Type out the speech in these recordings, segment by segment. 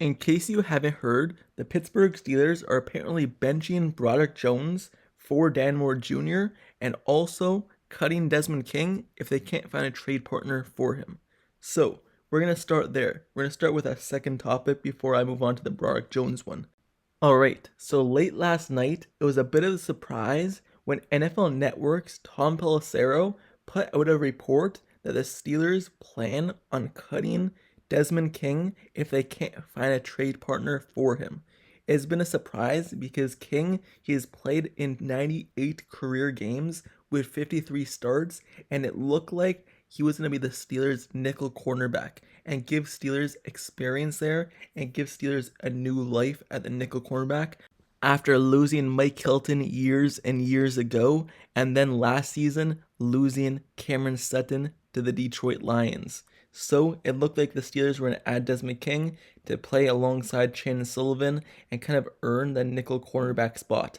In case you haven't heard, the Pittsburgh Steelers are apparently benching Broderick Jones for Dan Moore Jr. and also cutting Desmond King if they can't find a trade partner for him. So, we're going to start there. We're going to start with our second topic before I move on to the Broderick Jones one. Alright, so late last night, it was a bit of a surprise when NFL Network's Tom Pelissero put out a report that the Steelers plan on cutting Desmond King if they can't find a trade partner for him. It's been a surprise because King, he has played in 98 career games with 53 starts, and it looked like he was going to be the Steelers' nickel cornerback and give Steelers experience there and give Steelers a new life at the nickel cornerback after losing Mike Hilton years and years ago, and then last season losing Cameron Sutton to the Detroit Lions. So it looked like the Steelers were going to add Desmond King to play alongside Chandon Sullivan and kind of earn the nickel cornerback spot.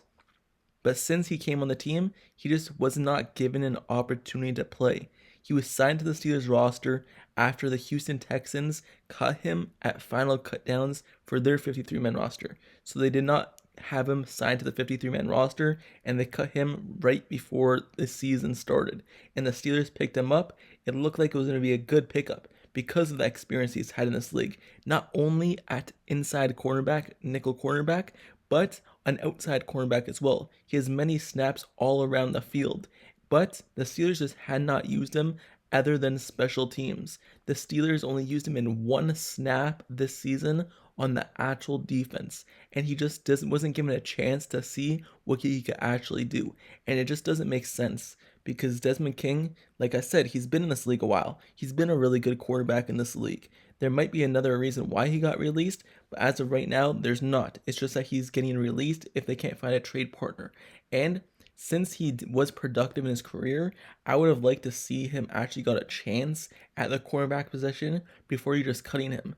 But since he came on the team, he just was not given an opportunity to play. He was signed to the Steelers roster after the Houston Texans cut him at final cutdowns for their 53-man roster. So they did not have him signed to the 53-man roster, and they cut him right before the season started. And the Steelers picked him up. It looked like it was going to be a good pickup because of the experience he's had in this league, not only at inside cornerback, nickel cornerback, but an outside cornerback as well. He has many snaps all around the field, but the Steelers just had not used him other than special teams. The Steelers only used him in one snap this season on the actual defense, and he just wasn't given a chance to see what he could actually do. And it just doesn't make sense because Desmond King, like I said, he's been in this league a while. He's been a really good quarterback in this league. There might be another reason why he got released, but as of right now, there's not. It's just that he's getting released if they can't find a trade partner. And since he was productive in his career, I would have liked to see him actually got a chance at the cornerback position before you're just cutting him.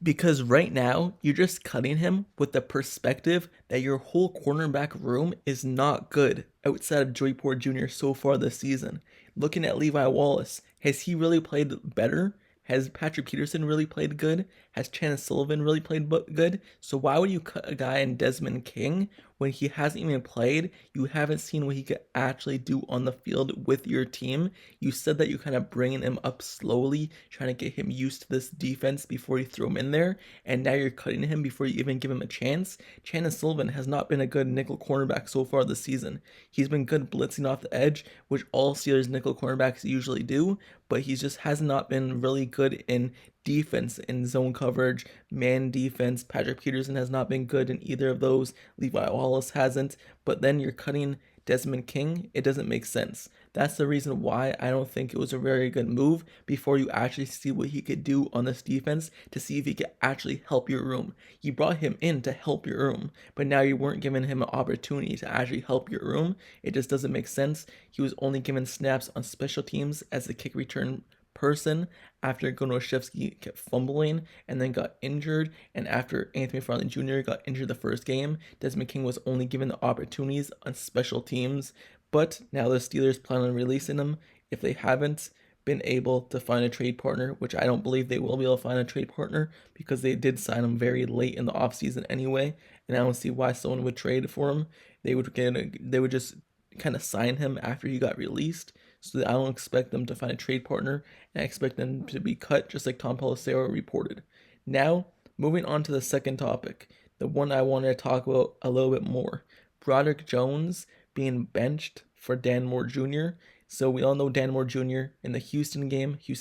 Because right now, you're just cutting him with the perspective that your whole cornerback room is not good outside of Joey Porter Jr. so far this season. Looking at Levi Wallace, has he really played better? Has Patrick Peterson really played good? Has Chandon Sullivan really played good? So why would you cut a guy in Desmond King when he hasn't even played? You haven't seen what he could actually do on the field with your team. You said that you're kind of bringing him up slowly, trying to get him used to this defense before you throw him in there, and now you're cutting him before you even give him a chance. Chandon Sullivan has not been a good nickel cornerback so far this season. He's been good blitzing off the edge, which all Steelers nickel cornerbacks usually do, but he just has not been really good in defense, in zone coverage, man defense. Patrick Peterson has not been good in either of those. Levi Wallace hasn't. But then you're cutting Desmond King. It doesn't make sense. That's the reason why I don't think it was a very good move before you actually see what he could do on this defense to see if he could actually help your room. You brought him in to help your room, but now you weren't giving him an opportunity to actually help your room. It just doesn't make sense. He was only given snaps on special teams as the kick return person after Gonoshevsky kept fumbling and then got injured, and after Anthony Farley Jr. got injured the first game, Desmond King was only given the opportunities on special teams. But now the Steelers plan on releasing him if they haven't been able to find a trade partner, which I don't believe they will be able to find a trade partner because they did sign him very late in the offseason anyway, and I don't see why someone would trade for him. They would just kind of sign him after he got released. So I don't expect them to find a trade partner, and I expect them to be cut just like Tom Pelissero reported. Now, moving on to the second topic, the one I wanted to talk about a little bit more. Broderick Jones being benched for Dan Moore Jr. So we all know Dan Moore Jr. in the Houston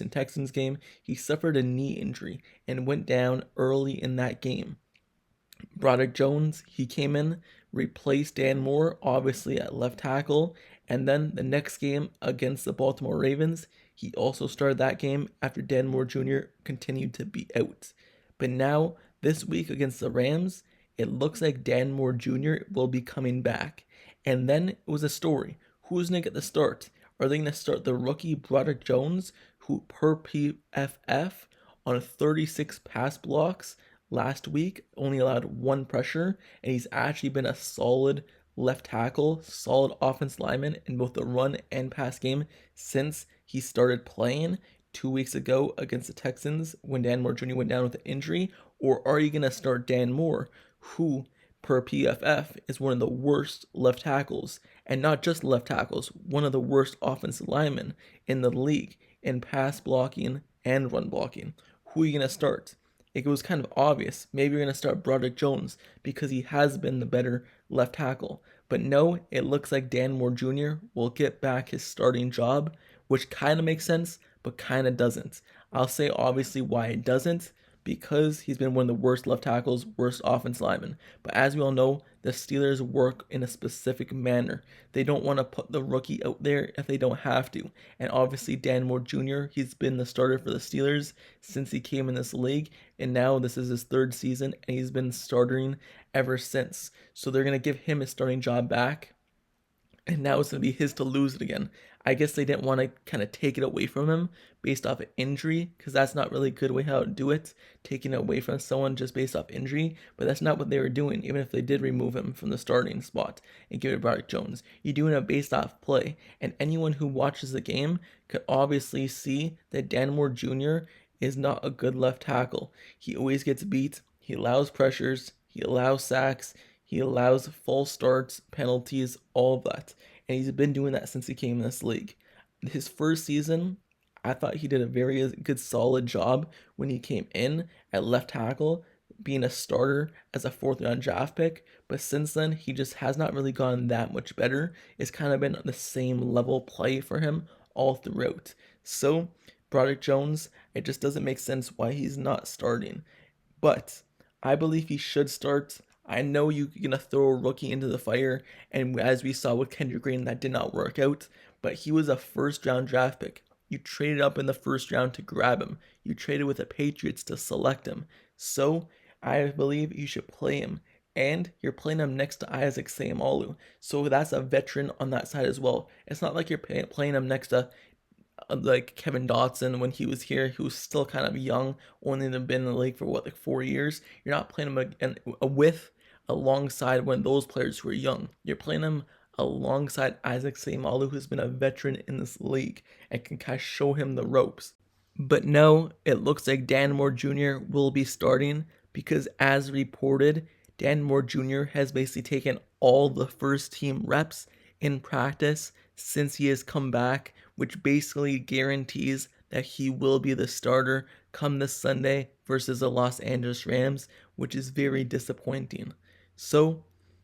Texans game, he suffered a knee injury and went down early in that game. Broderick Jones, he came in, replaced Dan Moore, obviously at left tackle, and then the next game against the Baltimore Ravens, he also started that game after Dan Moore Jr. continued to be out. But now, this week against the Rams, it looks like Dan Moore Jr. will be coming back. And then it was a story. Who's going to get the start? Are they going to start the rookie Broderick Jones, who per PFF on 36 pass blocks last week only allowed one pressure, and he's actually been a solid left tackle, solid offense lineman in both the run and pass game since he started playing? 2 weeks ago against the Texans when Dan Moore Jr. went down with an injury? Or are you going to start Dan Moore, who, per PFF, is one of the worst left tackles, and not just left tackles, one of the worst offensive linemen in the league in pass blocking and run blocking? Who are you going to start? It was kind of obvious. Maybe you're going to start Broderick Jones because he has been the better left tackle. But no, it looks like Dan Moore Jr. will get back his starting job, which kind of makes sense, but kind of doesn't. I'll say obviously why it doesn't, because he's been one of the worst left tackles, worst offense linemen. But as we all know, the Steelers work in a specific manner. They don't want to put the rookie out there if they don't have to. And obviously Dan Moore Jr., he's been the starter for the Steelers since he came in this league. And now this is his third season, and he's been starting ever since. So they're going to give him his starting job back. And now it's going to be his to lose it again. I guess they didn't want to kind of take it away from him based off of injury, because that's not really a good way how to do it, taking it away from someone just based off injury. But that's not what they were doing, even if they did remove him from the starting spot and give it to Broderick Jones. You're doing it based off play. And anyone who watches the game could obviously see that Dan Moore Jr. is not a good left tackle. He always gets beat. He allows pressures. He allows sacks. He allows false starts, penalties, all of that. And he's been doing that since he came in this league. His first season, I thought he did a very good, solid job when he came in at left tackle, being a starter as a fourth-round draft pick. But since then, he just has not really gone that much better. It's kind of been the same level play for him all throughout. So, Broderick Jones, it just doesn't make sense why he's not starting. But I believe he should start. I know you're going to throw a rookie into the fire, and as we saw with Kendrick Green, that did not work out, but he was a first-round draft pick. You traded up in the first round to grab him. You traded with the Patriots to select him. So, I believe you should play him, and you're playing him next to Isaac Seumalo, so that's a veteran on that side as well. It's not like you're playing him next to like Kevin Dotson when he was here, who was still kind of young, only been in the league for 4 years. You're not playing him alongside one of those players who are young. You're playing him alongside Isaac Seumalo, who's been a veteran in this league and can kind of show him the ropes. But no, it looks like Dan Moore Jr. will be starting because, as reported, Dan Moore Jr. has basically taken all the first team reps in practice since he has come back, which basically guarantees that he will be the starter come this Sunday versus the Los Angeles Rams, which is very disappointing. So,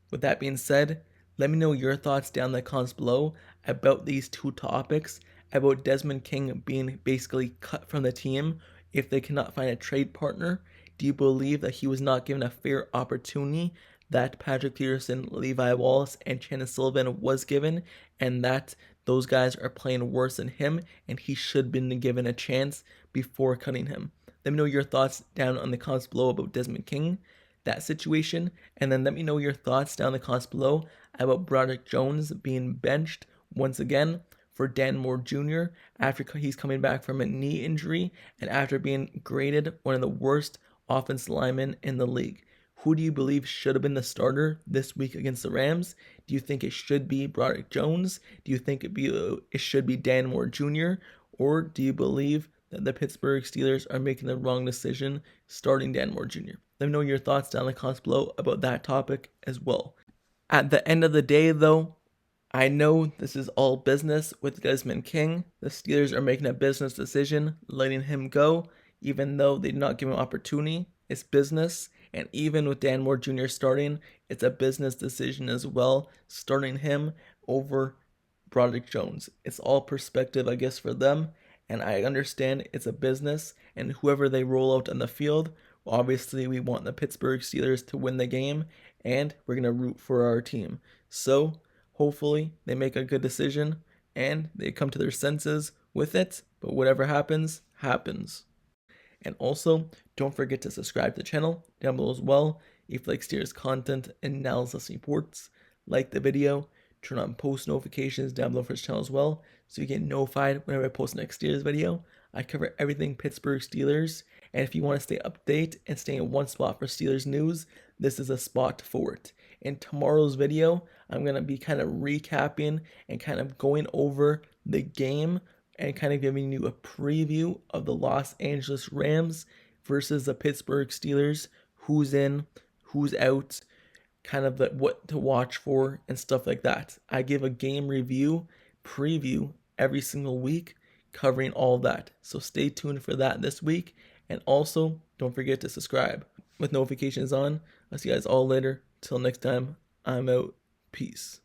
with that being said, let me know your thoughts down in the comments below about these two topics, about Desmond King being basically cut from the team if they cannot find a trade partner. Do you believe that he was not given a fair opportunity that Patrick Peterson, Levi Wallace, and Chandon Sullivan was given, and that those guys are playing worse than him, and he should have been given a chance before cutting him? Let me know your thoughts down in the comments below about Desmond King, that situation, and then let me know your thoughts down in the comments below about Broderick Jones being benched once again for Dan Moore Jr. after he's coming back from a knee injury and after being graded one of the worst offensive linemen in the league. Who do you believe should have been the starter this week against the Rams? Do you think it should be Broderick Jones? Do you think it should be Dan Moore Jr.? Or do you believe that the Pittsburgh Steelers are making the wrong decision starting Dan Moore Jr.? Let me know your thoughts down in the comments below about that topic as well. At the end of the day, though, I know this is all business with Desmond King. The Steelers are making a business decision, letting him go, even though they did not give him opportunity. It's business. And even with Dan Moore Jr. starting, it's a business decision as well, starting him over Broderick Jones. It's all perspective, I guess, for them. And I understand it's a business, and whoever they roll out on the field, obviously we want the Pittsburgh Steelers to win the game, and we're going to root for our team. So, hopefully, they make a good decision, and they come to their senses with it, but whatever happens, happens. And also, don't forget to subscribe to the channel down below as well if you like Steelers content and analysis reports. Like the video, turn on post notifications down below for this channel as well so you get notified whenever I post the next Steelers video. I cover everything Pittsburgh Steelers, and if you want to stay updated and stay in one spot for Steelers news, this is a spot for it. In tomorrow's video, I'm going to be kind of recapping and kind of going over the game and kind of giving you a preview of the Los Angeles Rams versus the Pittsburgh Steelers, who's in, who's out, kind of what to watch for and stuff like that. I give a game review, preview every single week covering all of that. So stay tuned for that this week. And also, don't forget to subscribe with notifications on. I'll see you guys all later. Till next time, I'm out. Peace.